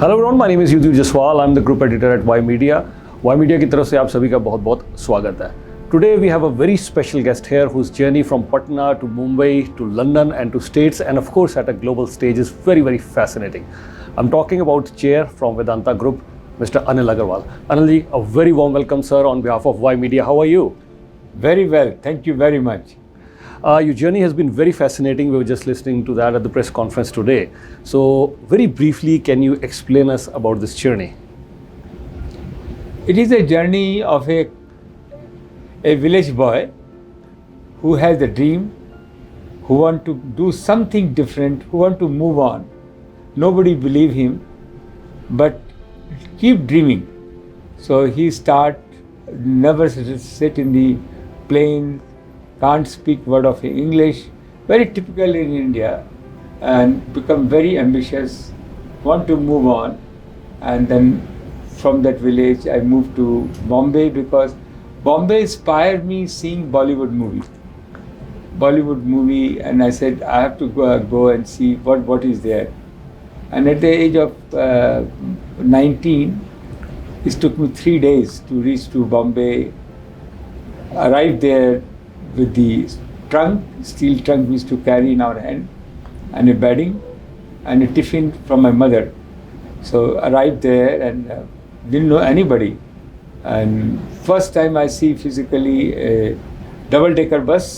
Hello everyone, my name is Yudhveer Jaswal. I am the group editor at Y Media. Y Media की तरफ से आप सभी का बहुत बहुत स्वागत है। Today we have a very special guest here whose journey from Patna to Mumbai to London and to States and of course at a global stage is very fascinating. I'm talking about chair from Vedanta Group, Mr. Anil Agarwal. Anil ji, a very warm welcome, sir, on behalf of Y Media. How are you? Very well, thank you very much. Your journey has been very fascinating. We were just listening to that at the press conference today. So, very briefly, can you explain us about this journey? It is a journey of a village boy who has a dream, who want to do something different, who want to move on. Nobody believe him, but keep dreaming. So he never sit in the plane, can't speak word of English, very typical in India, and become very ambitious, want to move on. And then from that village I moved to Bombay because Bombay inspired me seeing Bollywood movie, and I said I have to go and see what is there. And at the age of 19, it took me 3 days to reach to Bombay, arrived there with the steel trunk we used to carry in our hand, and a bedding and a tiffin from my mother. So arrived there and didn't know anybody. And first time I see physically a double-decker bus,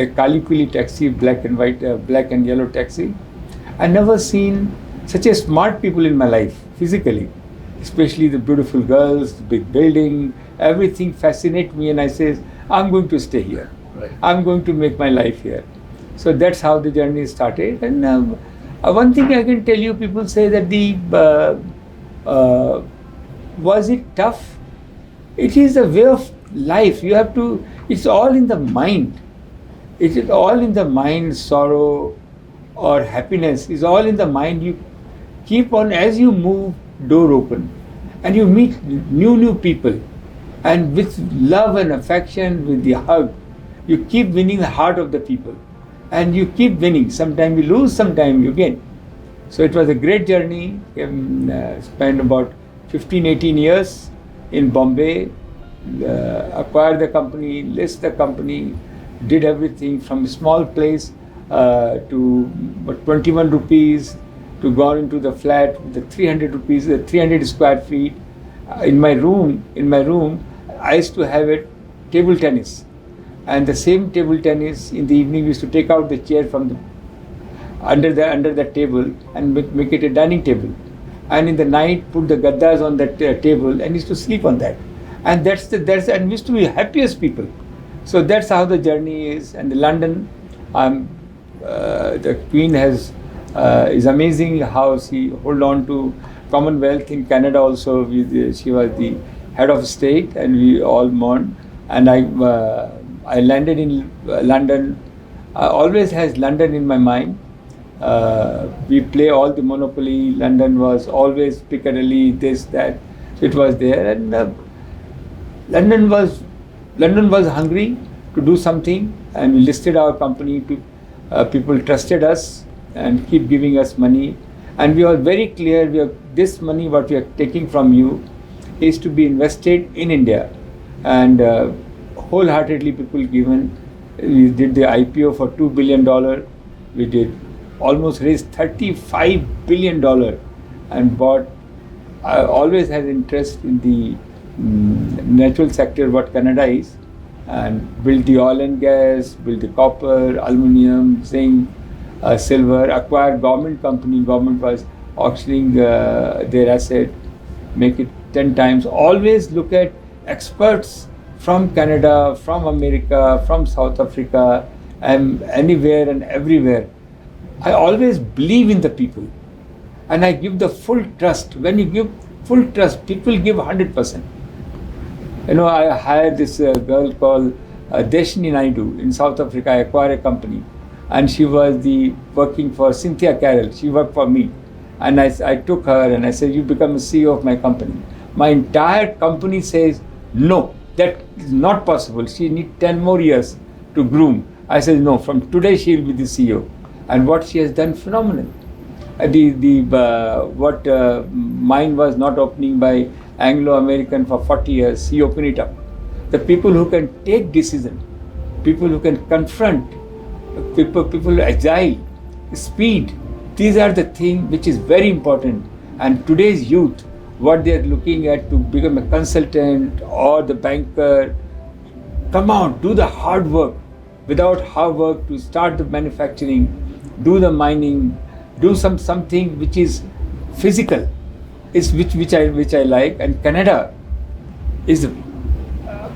a Kalikuli taxi, black and white, black and yellow taxi. I never seen such a smart people in my life physically, especially the beautiful girls, the big building. Everything fascinates me, and I say, I'm going to stay here. Right. I'm going to make my life here. So that's how the journey started. And one thing I can tell you, people say that was it tough? It is a way of life. You have to, it's all in the mind. It is all in the mind. Sorrow or happiness is all in the mind. You keep on, as you move, door open, and you meet new people. And with love and affection, with the hug, you keep winning the heart of the people. And you keep winning. Sometimes you lose, sometimes you gain. So it was a great journey. Spent about 15-18 years in Bombay. Acquired the company, list the company, did everything from a small place to 21 rupees to go into the flat, the 300 rupees, 300 square feet. In my room, I used to have a table tennis, and the same table tennis in the evening we used to take out the chair from the under the table and make it a dining table, and in the night put the gaddas on that table and used to sleep on that, and and we used to be happiest people. So that's how the journey is. And London, the Queen is amazing how she hold on to Commonwealth. In Canada also, she was the head of state, and we all mourned. And I landed in London. I always has London in my mind. We play all the Monopoly. London was always Piccadilly, this, that. So it was there, and London was hungry to do something, and we listed our company. People trusted us and keep giving us money. And we are very clear, this money what we are taking from you is to be invested in India. And wholeheartedly people given. We did the IPO for $2 billion. We did almost raised $35 billion and bought, always has interest in the natural sector what Canada is, and built the oil and gas, built the copper, aluminium, zinc, silver, acquired government company. Government was auctioning their asset, make it 10 times. Always look at experts from Canada, from America, from South Africa, and anywhere and everywhere. I always believe in the people, and I give the full trust. When you give full trust, people give 100%. You know, I hired this girl called Deshni Naidu in South Africa. I acquired a company, and she was working for Cynthia Carroll. She worked for me, and I took her and I said, you become the CEO of my company. My entire company says, no, that is not possible. She needs 10 more years to groom. I said, no, from today she will be the CEO. And what she has done, phenomenal. Mine was not opening by Anglo-American for 40 years. He opened it up. The people who can take decision, people who can confront, people agile, speed. These are the things which is very important. And today's youth, what they are looking at to become a consultant or the banker, come on, do the hard work. Without hard work to start the manufacturing, do the mining, do something which is physical, is which I like. And Canada is,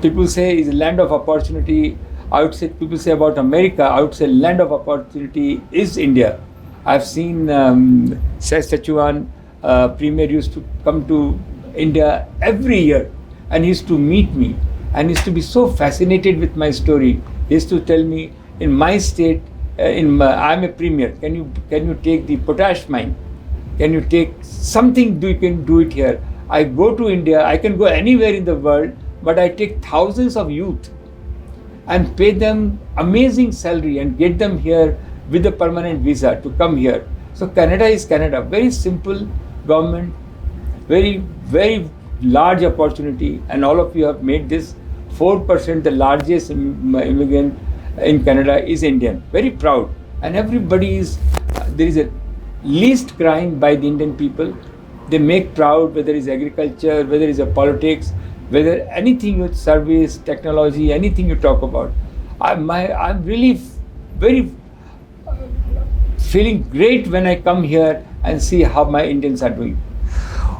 people say, is a land of opportunity. I would say, people say about America, I would say land of opportunity is India. I've seen Saskatchewan Premier used to come to India every year and he used to meet me and used to be so fascinated with my story. He used to tell me, in my state, I'm a premier. Can you take the potash mine? Can you take something? You can do it here. I go to India. I can go anywhere in the world, but I take thousands of youth and pay them amazing salary and get them here with a permanent visa to come here. So Canada is Canada. Very simple government, very, very large opportunity, and all of you have made this 4%, the largest immigrant in Canada is Indian. Very proud. And everybody is, there is a least crime by the Indian people. They make proud, whether it's agriculture, whether it's a politics, whether anything with service, technology, anything you talk about. I'm really very feeling great when I come here and see how my Indians are doing.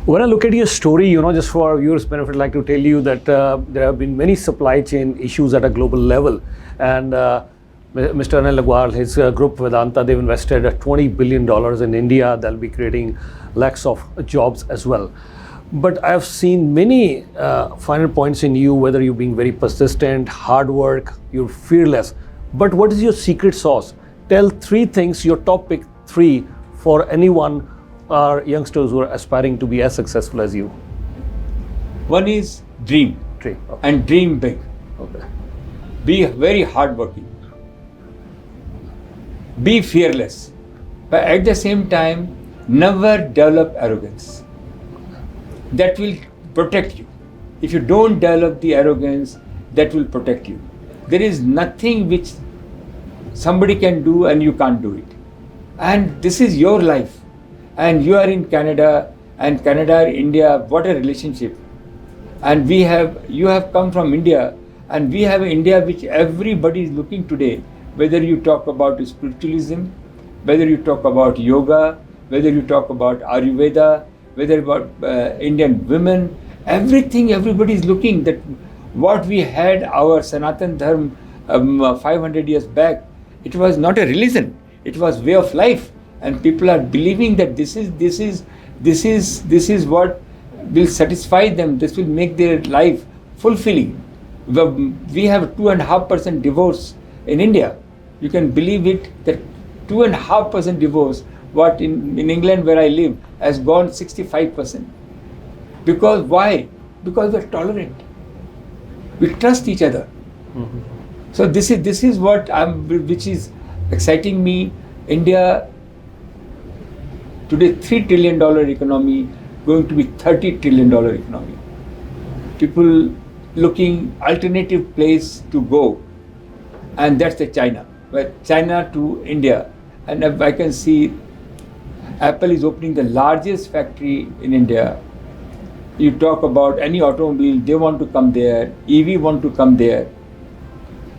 When I look at your story, just for our viewers' benefit, I'd like to tell you that there have been many supply chain issues at a global level. And Mr. Anil Agarwal, his group Vedanta, they've invested $20 billion in India. They'll be creating lakhs of jobs as well. But I've seen many finer points in you, whether you're being very persistent, hard work, you're fearless. But what is your secret sauce? Tell 3 things, your top pick 3 for anyone or youngsters who are aspiring to be as successful as you. One is dream. Okay. And dream big. Okay. Be very hardworking. Be fearless. But at the same time, never develop arrogance. That will protect you. If you don't develop the arrogance, that will protect you. There is nothing which somebody can do and you can't do it. And this is your life. And you are in Canada, and Canada, India, what a relationship. And you have come from India, and we have India which everybody is looking today, whether you talk about spiritualism, whether you talk about yoga, whether you talk about Ayurveda, whether about Indian women, everything, everybody is looking that what we had, our Sanatan Dharma 500 years back, it was not a religion, it was way of life. And people are believing that this is what will satisfy them. This will make their life fulfilling. We have 2.5% divorce in India. You can believe it that 2.5% divorce. What in England where I live has gone 65%. Because why? Because we're tolerant. We trust each other. Mm-hmm. So this is what which is exciting me. India. Today, $3 trillion economy, going to be $30 trillion economy. People looking alternative place to go, and that's the China. But China to India, and I can see Apple is opening the largest factory in India. You talk about any automobile, they want to come there. EV want to come there.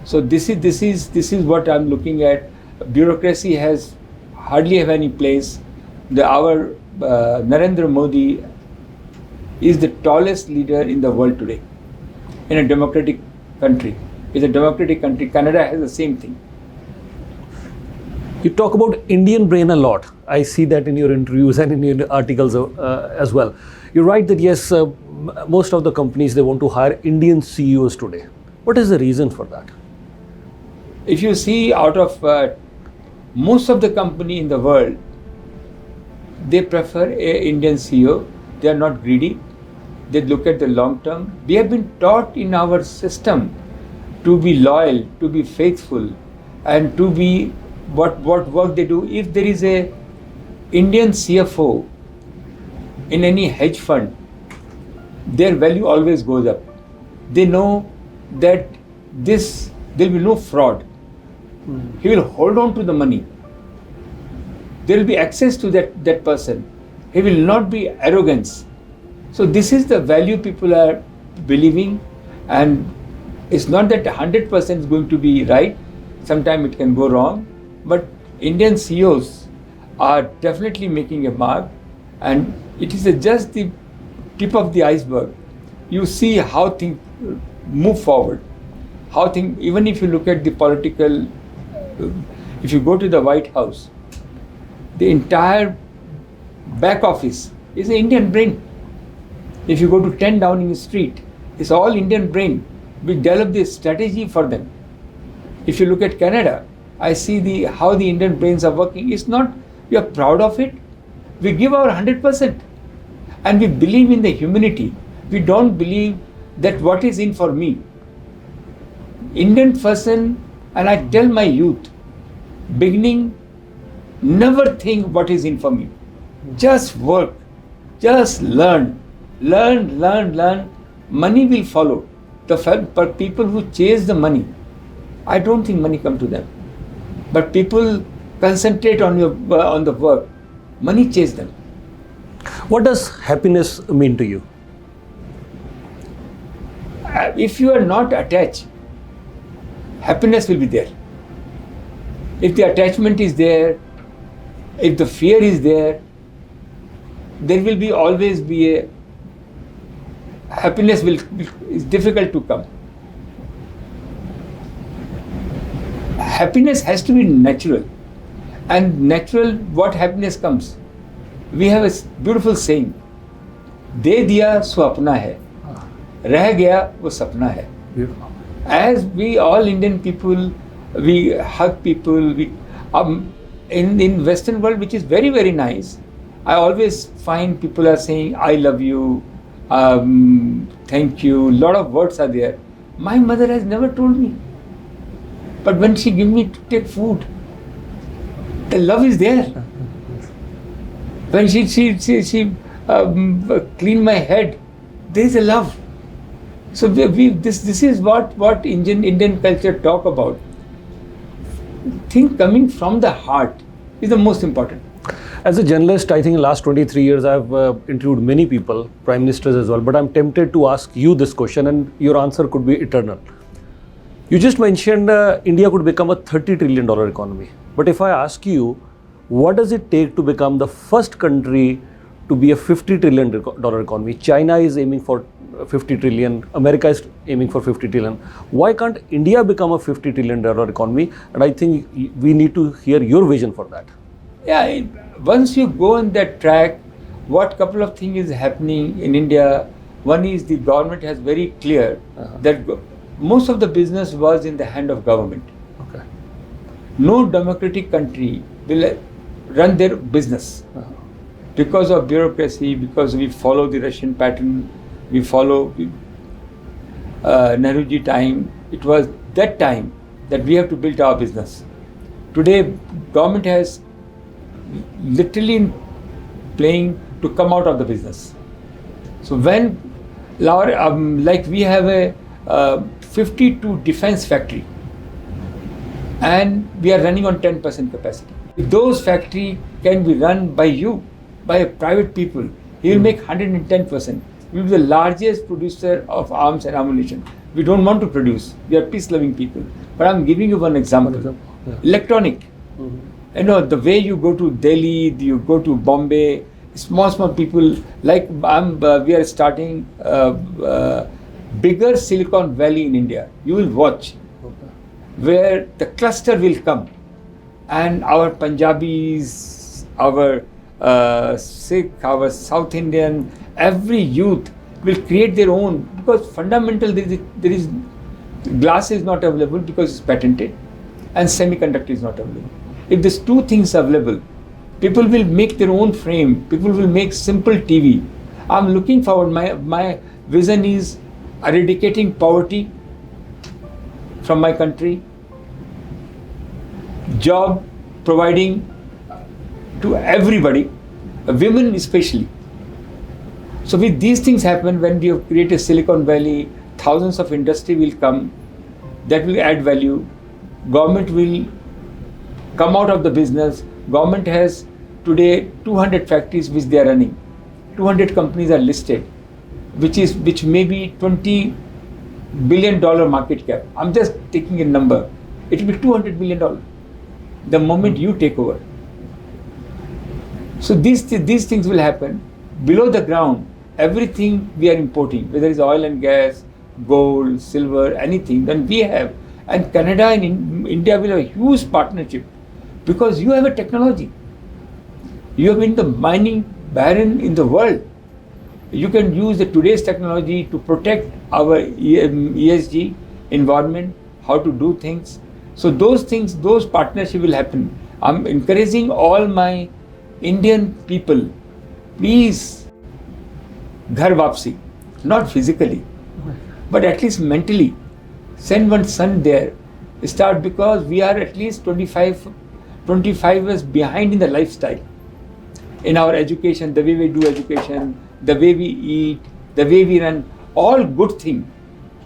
So this is what I'm looking at. Bureaucracy has hardly have any place. Our Narendra Modi is the tallest leader in the world today, in a democratic country. It's a democratic country. Canada has the same thing. You talk about Indian brain a lot. I see that in your interviews and in your articles as well. You write that yes, most of the companies, they want to hire Indian CEOs today. What is the reason for that? If you see out of most of the company in the world, they prefer an Indian CEO. They are not greedy. They look at the long term. We have been taught in our system to be loyal, to be faithful, and to be what work they do. If there is a Indian CFO in any hedge fund, their value always goes up. They know that there will be no fraud. He will hold on to the money. There will be access to that person. He will not be arrogance. So this is the value people are believing, and it's not that 100% is going to be right. Sometimes it can go wrong, but Indian CEOs are definitely making a mark, and it is just the tip of the iceberg. You see how things move forward, even if you look at the political, if you go to the White House, the entire back office is an Indian brain. If you go to 10 Downing Street, it's all Indian brain. We develop this strategy for them. If you look at Canada, I see how the Indian brains are working. It's not, we are proud of it. We give our 100%. And we believe in the humanity. We don't believe that what is in for me. Indian person, and I tell my youth, beginning, never think what is in for me. Just work, just learn. Money will follow. But people who chase the money, I don't think money come to them. But people concentrate on the work. Money chase them. What does happiness mean to you? If you are not attached, happiness will be there. If the attachment is there, if the fear is there, there will always be a happiness is difficult to come. Happiness has to be natural. And natural, what happiness comes? We have a beautiful saying, "De diya so apna hai, reh gaya wo sapna hai." Beautiful. As we all Indian people, we hug people. In Western world, which is very, very nice, I always find people are saying, "I love you," "thank you." A lot of words are there. My mother has never told me. But when she gives me to take food, the love is there. When she clean my head, there is a love. So this is what Indian culture talk about. Think coming from the heart is the most important. As a journalist, I think in the last 23 years, I've interviewed many people, prime ministers as well, but I'm tempted to ask you this question, and your answer could be eternal. You just mentioned India could become a $30 trillion economy. But if I ask you, what does it take to become the first country to be a $50 trillion economy? China is aiming for 50 trillion, America is aiming for 50 trillion. Why can't India become a $50 trillion economy? And I think we need to hear your vision for that. Yeah, once you go on that track, what couple of things is happening in India? One is the government has very clear that most of the business was in the hand of government. Okay. No democratic country will run their business because of bureaucracy, because we follow the Russian pattern, we follow Nehruji time. It was that time that we have to build our business. Today, government has literally playing to come out of the business. So when like we have a 52 defense factory and we are running on 10% capacity. If those factory can be run by you, by a private people, he will make 110%. We will be the largest producer of arms and ammunition. We don't want to produce. We are peace-loving people. But I'm giving you one example. Electronic. You know, the way you go to Delhi, you go to Bombay, small people, like we are starting bigger Silicon Valley in India. You will watch where the cluster will come, and our Punjabis, our Sikh, our South Indian, every youth will create their own, because fundamental there is glass is not available because it's patented, and semiconductor is not available. If these two things are available, people will make their own frame. People will make simple TV. I'm looking forward. My vision is eradicating poverty from my country, job providing to everybody, women especially. So with these things happen, when you create a Silicon Valley, thousands of industry will come, that will add value. Government will come out of the business. Government has today 200 factories which they are running. 200 companies are listed, which may be $20 billion market cap. I'm just taking a number. It will be $200 billion the moment you take over. So these things will happen. Below the ground, everything we are importing, whether it's oil and gas, gold, silver, anything, then we have. And Canada and India will have a huge partnership because you have a technology. You have been the mining baron in the world. You can use the today's technology to protect our ESG, environment, how to do things. So those things, those partnerships will happen. I'm encouraging all my Indian people, please, ghar wapsi, not physically, but at least mentally. Send one son there. Start, because we are at least 25 years behind in the lifestyle. In our education, the way we do education, the way we eat, the way we run, all good thing.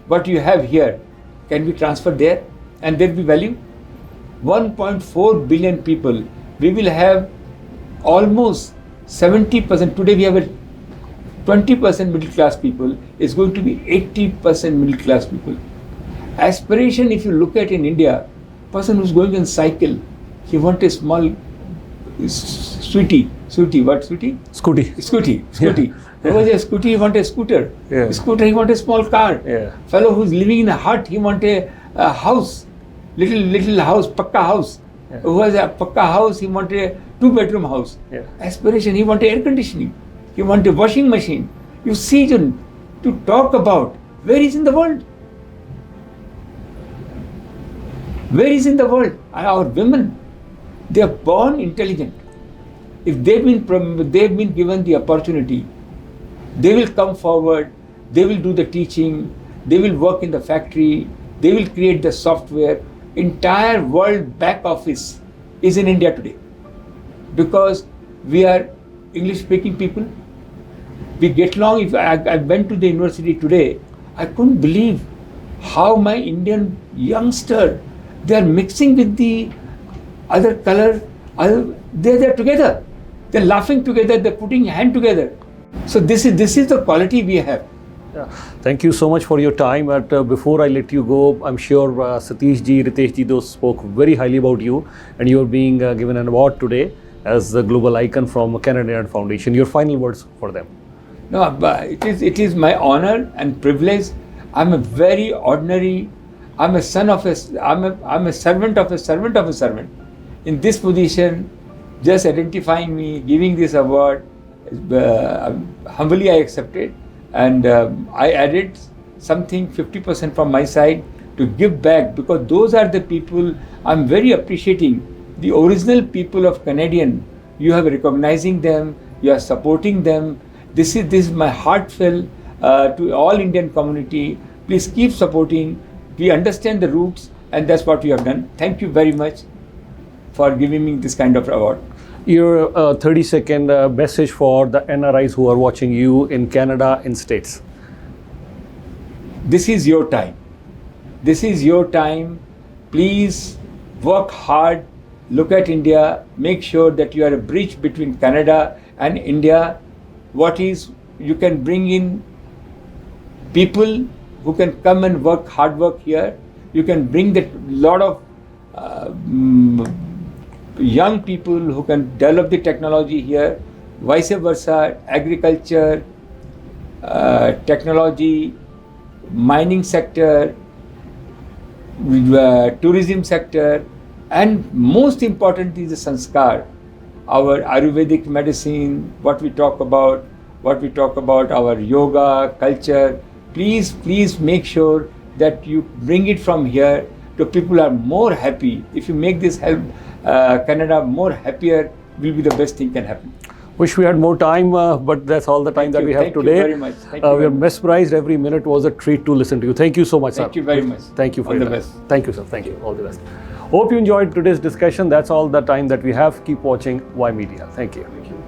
What you have here, can we transfer there and there be value? 1.4 billion people, we will have almost 70%. Today we have a 20% middle class people, is going to be 80% middle class people. Aspiration, if you look at in India, person who's going on cycle, he wants a small scooty. Who has a scooty, he wants a scooter. Yeah. Scooter, he wants a small car. Yeah. Fellow who's living in a hut, he wants a house, little house, pakka house. Yeah. Who has a pakka house, he wants a 2-bedroom house. Yeah. Aspiration, he wants air conditioning. He wants a washing machine. You see, to talk about where is in the world. Where is in the world? Our women, they are born intelligent. If they've been given the opportunity, they will come forward, they will do the teaching, they will work in the factory, they will create the software. Entire world back office is in India today. Because we are English speaking people, we get along. If I went to the university today, I couldn't believe how my Indian youngster, they are mixing with the other color, they're together. They're laughing together, they're putting hand together. So this is the quality we have. Yeah. Thank you so much for your time. Before I let you go, I'm sure Satish ji, Ritesh ji, those spoke very highly about you, and you're being given an award today as the global icon from Canadian Foundation. Your final words for them. No, but it is my honor and privilege. I'm a very ordinary. I'm a son of a. I'm a servant of a servant of a servant. In this position, just identifying me, giving this award, humbly I accepted, and I added something 50% from my side to give back, because those are the people I'm very appreciating. The original people of Canadian, you have recognizing them, you are supporting them. This is my heartfelt to all Indian community. Please keep supporting. We understand the roots, and that's what we have done. Thank you very much for giving me this kind of award. Your 30-second message for the NRIs who are watching you in Canada, in States. This is your time. This is your time. Please work hard. Look at India. Make sure that you are a bridge between Canada and India. What is, you can bring in people who can come and work, hard work here. You can bring that lot of young people who can develop the technology here. Vice versa, agriculture, technology, mining sector, tourism sector, and most important is the sanskar, our Ayurvedic medicine, what we talk about our yoga, culture. Please make sure that you bring it from here to people are more happy. If you make this help Canada more happier, will be the best thing can happen. Wish we had more time, but that's all the time that we have today. Thank you very much. Thank you we are mesmerized. Every minute was a treat to listen to you. Thank you so much, sir. Thank you very much. Thank you for all your the time. best. Thank you, sir. Thank you. All the best. Hope you enjoyed today's discussion. That's all the time that we have. Keep watching Y Media. Thank you.